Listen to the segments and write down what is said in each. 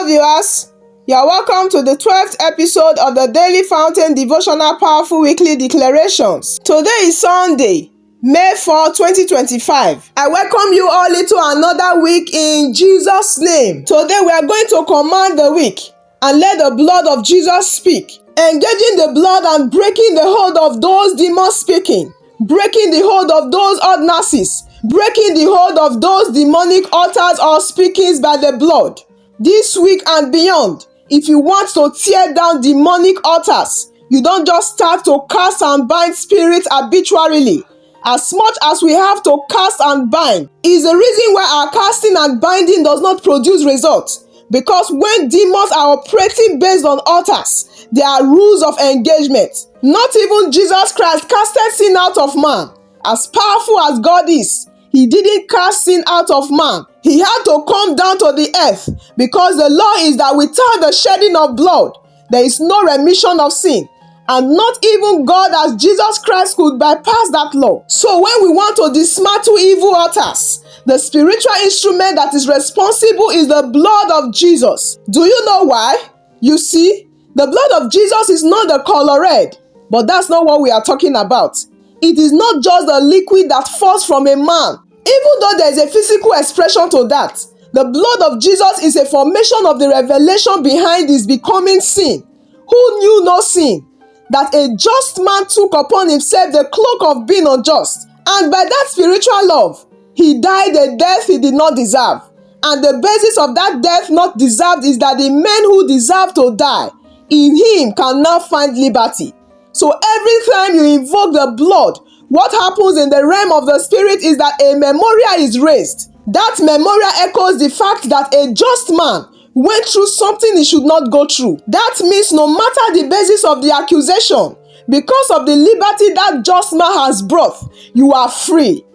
viewers, you're welcome to the 12th episode of the Daily Fountain Devotional Powerful Weekly Declarations. Today is Sunday, May 4, 2025. I welcome you all into another week in Jesus' name. Today we are going to command the week and let the blood of Jesus speak. Engaging the blood and breaking the hold of those demons speaking. Breaking the hold of those ordinances. Breaking the hold of those demonic altars or speakings by the blood. This week and beyond, if you want to tear down demonic altars, you don't just start to cast and bind spirits arbitrarily. As much as we have to cast and bind, is the reason why our casting and binding does not produce results. Because when demons are operating based on altars, there are rules of engagement. Not even Jesus Christ casted sin out of man. As powerful as God is, he didn't cast sin out of man. He had to come down to the earth because the law is that without the shedding of blood, there is no remission of sin. And not even God as Jesus Christ could bypass that law. So when we want to dismantle evil altars, the spiritual instrument that is responsible is the blood of Jesus. Do you know why? You see, the blood of Jesus is not the color red, but that's not what we are talking about. It is not just the liquid that falls from a man. Even though there is a physical expression to that, the blood of Jesus is a formation of the revelation behind his becoming sin. Who knew no sin? That a just man took upon himself the cloak of being unjust. And by that spiritual love, he died a death he did not deserve. And the basis of that death not deserved is that the men who deserve to die in him can now find liberty. So every time you invoke the blood, what happens in the realm of the spirit is that a memorial is raised. That memorial echoes the fact that a just man went through something he should not go through. That means no matter the basis of the accusation, because of the liberty that just man has brought, you are free.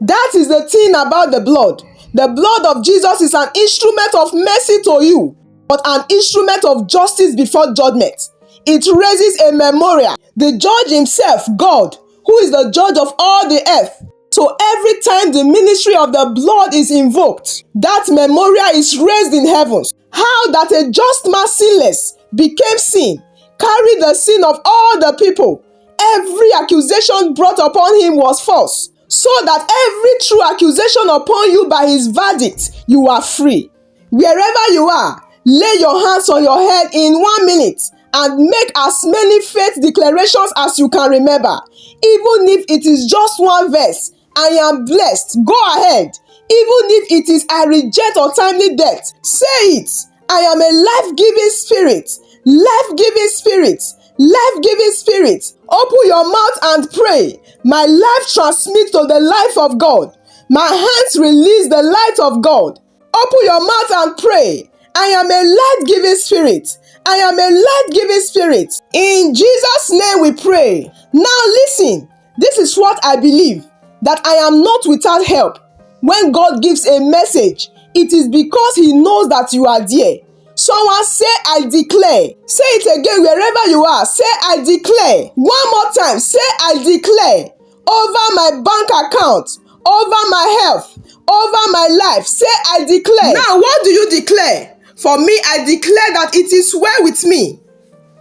That is the thing about the blood. The blood of Jesus is an instrument of mercy to you, but an instrument of justice before judgment. It raises a memorial. The judge himself, God, who is the judge of all the earth. So every time the ministry of the blood is invoked, that memorial is raised in heavens. How that a just man sinless became sin, carried the sin of all the people. Every accusation brought upon him was false. So that every true accusation upon you by his verdict, you are free. Wherever you are, lay your hands on your head in 1 minute and make as many faith declarations as you can remember. Even if it is just one verse, I am blessed. Go ahead. Even if it is I reject untimely death, say it. I am a life-giving spirit. Life-giving spirit. Life-giving spirit. Open your mouth and pray. My life transmits to the life of God. My hands release the light of God. Open your mouth and pray. I am a light-giving spirit. I am a light-giving spirit. In Jesus' name we pray. Now listen, this is what I believe, that I am not without help. When God gives a message, it is because he knows that you are there. Someone say, I declare. Say it again wherever you are. Say, I declare. One more time. Say, I declare. Over my bank account, over my health, over my life. Say, I declare. Now, what do you declare? For me, I declare that it is well with me.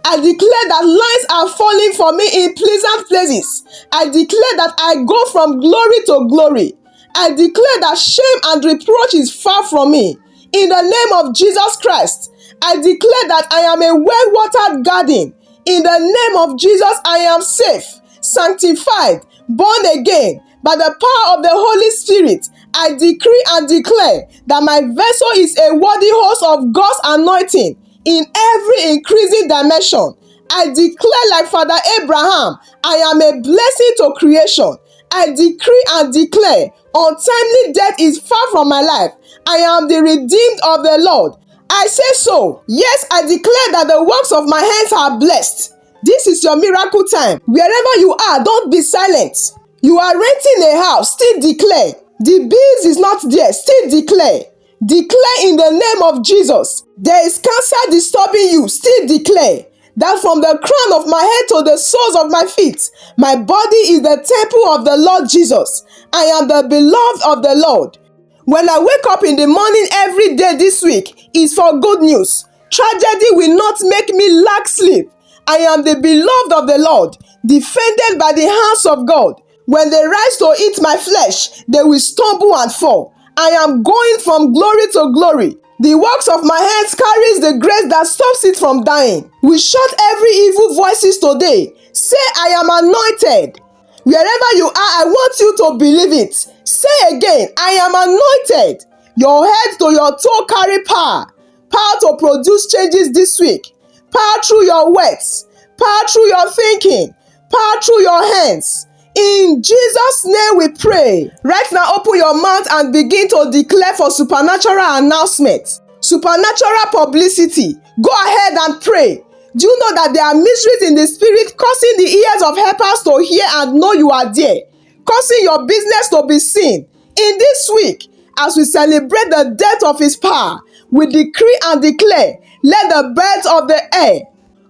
I declare that lines are falling for me in pleasant places. I declare that I go from glory to glory. I declare that shame and reproach is far from me. In the name of Jesus Christ, I declare that I am a well-watered garden. In the name of Jesus, I am safe, sanctified, born again. By the power of the Holy Spirit, I decree and declare that my vessel is a worthy host of God's anointing in every increasing dimension. I declare like Father Abraham, I am a blessing to creation. I decree and declare untimely death is far from my life. I am the redeemed of the Lord. I say so. Yes, I declare that the works of my hands are blessed. This is your miracle time. Wherever you are, don't be silent. You are renting a house, still declare. The bills is not there, still declare. Declare in the name of Jesus. There is cancer disturbing you, still declare. That from the crown of my head to the soles of my feet, my body is the temple of the Lord Jesus. I am the beloved of the Lord. When I wake up in the morning every day this week, it's for good news. Tragedy will not make me lack sleep. I am the beloved of the Lord, defended by the hands of God. When they rise to eat my flesh, they will stumble and fall. I am going from glory to glory. The works of my hands carries the grace that stops it from dying. We shut every evil voices today. Say, I am anointed. Wherever you are, I want you to believe it. Say again, I am anointed. Your head to your toe carry power. Power to produce changes this week. Power through your words. Power through your thinking. Power through your hands. In Jesus' name we pray. Right now, open your mouth and begin to declare for supernatural announcement, supernatural publicity. Go ahead and pray. Do you know that there are mysteries in the spirit causing the ears of helpers to hear and know you are there, causing your business to be seen? In this week, as we celebrate the death of his power, we decree and declare, let the birds of the air,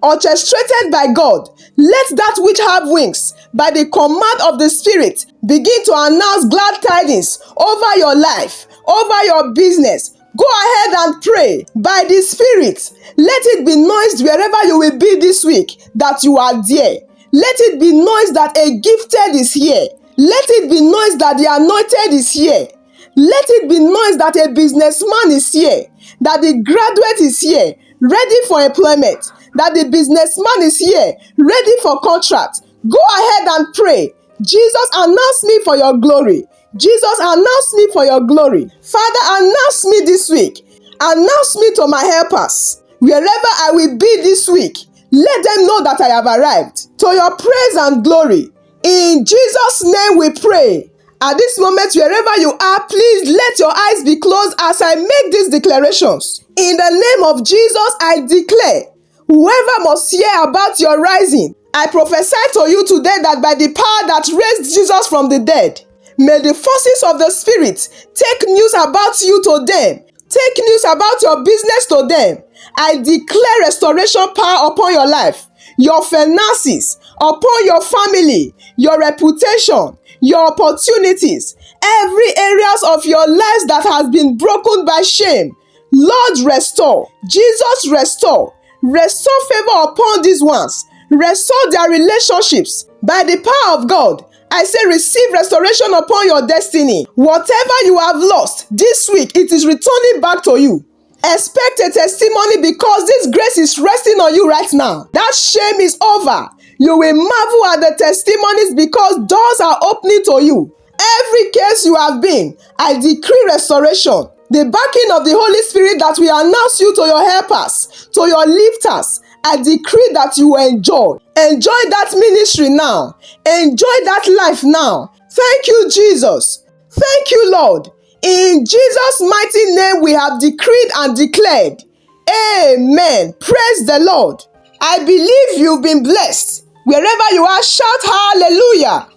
orchestrated by God, let that which have wings, by the command of the Spirit, begin to announce glad tidings over your life, over your business. Go ahead and pray by the Spirit. Let it be noised wherever you will be this week that you are there. Let it be noised that a gifted is here. Let it be noised that the anointed is here. Let it be noised that a businessman is here, that the graduate is here, ready for employment, that the businessman is here, ready for contract. Go ahead and pray. Jesus, announce me for your glory. Jesus, announce me for your glory. Father, announce me this week. Announce me to my helpers. Wherever I will be this week, let them know that I have arrived. To your praise and glory. In Jesus' name we pray. At this moment, wherever you are, please let your eyes be closed as I make these declarations. In the name of Jesus, I declare, whoever must hear about your rising, I prophesy to you today that by the power that raised Jesus from the dead, may the forces of the Spirit take news about you to them. Take news about your business to them. I declare restoration power upon your life, your finances, upon your family, your reputation, your opportunities, every areas of your lives that has been broken by shame. Lord, restore. Jesus, restore. Restore favor upon these ones. Restore their relationships. By the power of God, I say receive restoration upon your destiny. Whatever you have lost this week, it is returning back to you. Expect a testimony because this grace is resting on you right now. That shame is over. You will marvel at the testimonies because doors are opening to you. Every case you have been, I decree restoration. The backing of the Holy Spirit that will announce you to your helpers, to your lifters, I decree that you will enjoy. Enjoy that ministry now. Enjoy that life now. Thank you, Jesus. Thank you, Lord. In Jesus' mighty name we have decreed and declared. Amen. Praise the Lord. I believe you've been blessed. Wherever you are, shout hallelujah.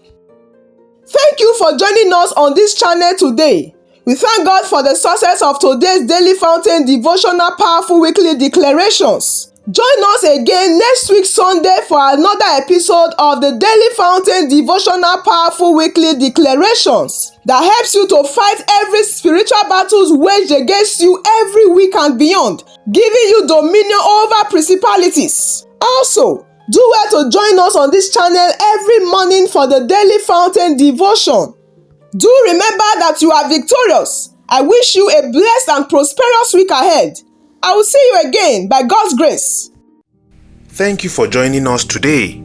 Thank you for joining us on this channel today. We thank God for the success of today's Daily Fountain Devotional Powerful Weekly Declarations. Join us again next week Sunday for another episode of the Daily Fountain Devotional Powerful Weekly Declarations that helps you to fight every spiritual battles waged against you every week and beyond, giving you dominion over principalities. Also, do well to join us on this channel every morning for the Daily Fountain Devotion. Do remember that you are victorious. I wish you a blessed and prosperous week ahead. I will see you again by God's grace. Thank you for joining us today.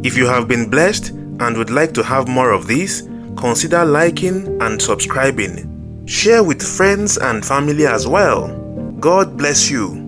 If you have been blessed and would like to have more of this, consider liking and subscribing. Share with friends and family as well. God bless you.